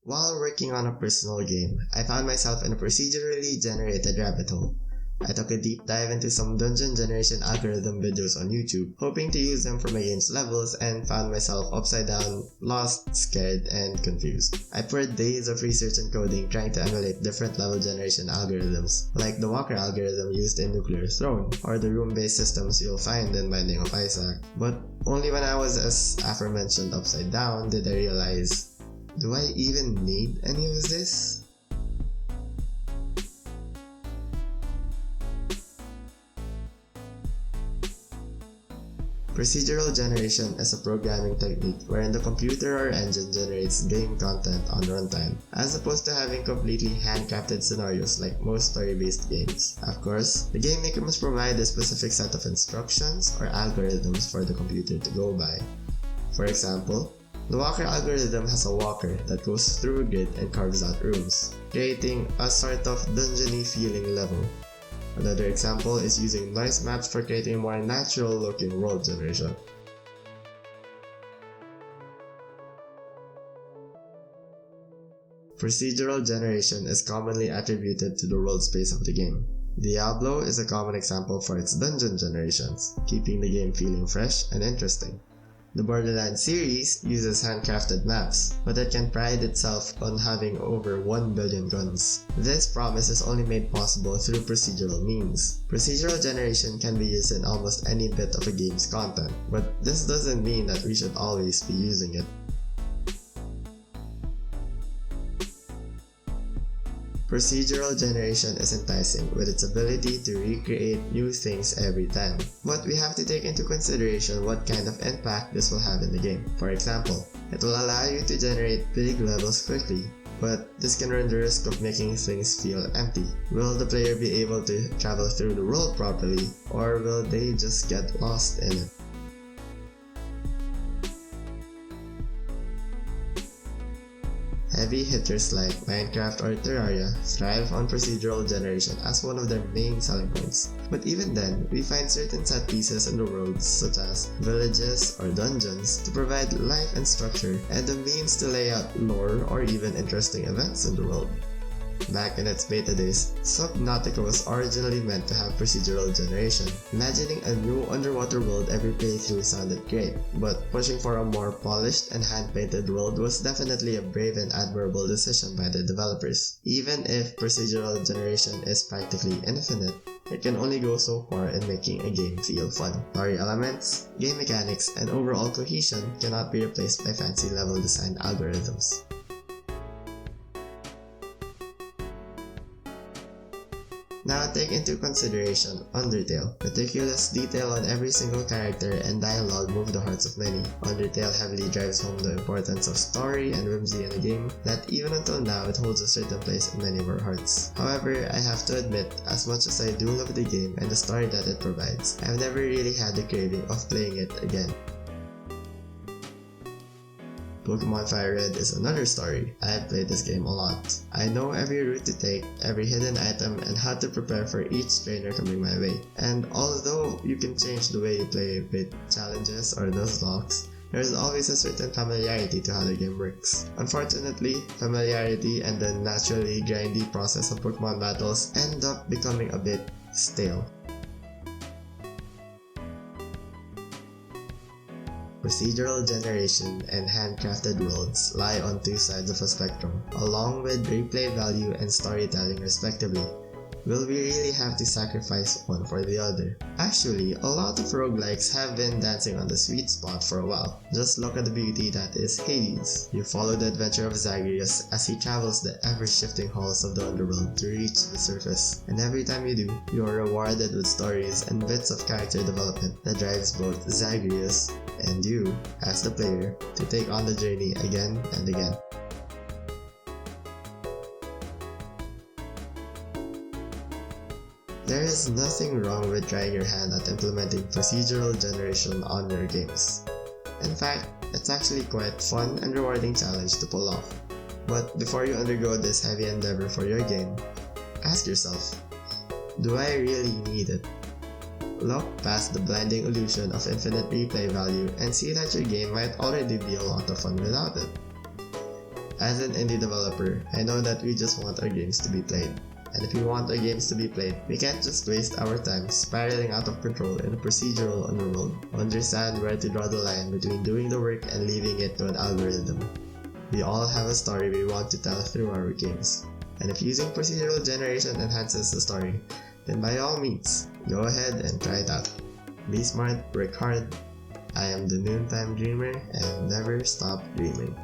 While working on a personal game, I found myself in a procedurally generated rabbit hole. I took a deep dive into some dungeon generation algorithm videos on YouTube, hoping to use them for my game's levels, and found myself upside down, lost, scared, and confused. I poured days of research and coding trying to emulate different level generation algorithms, like the Walker algorithm used in Nuclear Throne, or the room-based systems you'll find in Binding of Isaac. But only when I was as aforementioned upside down did I realize, do I even need any of this? Procedural generation is a programming technique wherein the computer or engine generates game content on runtime, as opposed to having completely handcrafted scenarios like most story-based games. Of course, the game maker must provide a specific set of instructions or algorithms for the computer to go by. For example, the Walker algorithm has a walker that goes through a grid and carves out rooms, creating a sort of dungeon-y feeling level. Another example is using noise maps for creating a more natural looking world generation. Procedural generation is commonly attributed to the world space of the game. Diablo is a common example for its dungeon generations, keeping the game feeling fresh and interesting. The Borderlands series uses handcrafted maps, but it can pride itself on having over 1 billion guns. This promise is only made possible through procedural means. Procedural generation can be used in almost any bit of a game's content, but this doesn't mean that we should always be using it. Procedural generation is enticing with its ability to recreate new things every time, but we have to take into consideration what kind of impact this will have in the game. For example, it will allow you to generate big levels quickly, but this can run the risk of making things feel empty. Will the player be able to travel through the world properly, or will they just get lost in it? Heavy hitters like Minecraft or Terraria thrive on procedural generation as one of their main selling points. But even then, we find certain set pieces in the worlds, such as villages or dungeons, to provide life and structure and the means to lay out lore or even interesting events in the world. Back in its beta days, Subnautica was originally meant to have procedural generation. Imagining a new underwater world every playthrough sounded great, but pushing for a more polished and hand-painted world was definitely a brave and admirable decision by the developers. Even if procedural generation is practically infinite, it can only go so far in making a game feel fun. Story elements, game mechanics, and overall cohesion cannot be replaced by fancy level design algorithms. Now take into consideration Undertale. Meticulous detail on every single character and dialogue move the hearts of many. Undertale heavily drives home the importance of story and whimsy in a game that even until now it holds a certain place in many of our hearts. However, I have to admit, as much as I do love the game and the story that it provides, I've never really had the craving of playing it again. Pokemon Fire Red is another story. I have played this game a lot. I know every route to take, every hidden item, and how to prepare for each trainer coming my way. And although you can change the way you play with challenges or nuzlocks, there is always a certain familiarity to how the game works. Unfortunately, familiarity and the naturally grindy process of Pokemon battles end up becoming a bit stale. Procedural generation and handcrafted worlds lie on two sides of a spectrum, along with replay value and storytelling respectively. Will we really have to sacrifice one for the other? Actually, a lot of roguelikes have been dancing on the sweet spot for a while. Just look at the beauty that is Hades. You follow the adventure of Zagreus as he travels the ever-shifting halls of the underworld to reach the surface. And every time you do, you are rewarded with stories and bits of character development that drives both Zagreus and you, as the player, to take on the journey again and again. There is nothing wrong with trying your hand at implementing procedural generation on your games. In fact, it's actually quite fun and rewarding challenge to pull off. But before you undergo this heavy endeavor for your game, ask yourself, do I really need it? Look past the blinding illusion of infinite replay value and see that your game might already be a lot of fun without it. As an indie developer, I know that we just want our games to be played. And if we want our games to be played, we can't just waste our time spiraling out of control in a procedural underworld. Understand where to draw the line between doing the work and leaving it to an algorithm. We all have a story we want to tell through our games. And if using procedural generation enhances the story, then by all means, go ahead and try it out. Be smart, work hard. I am the Noontime Dreamer, and never stop dreaming.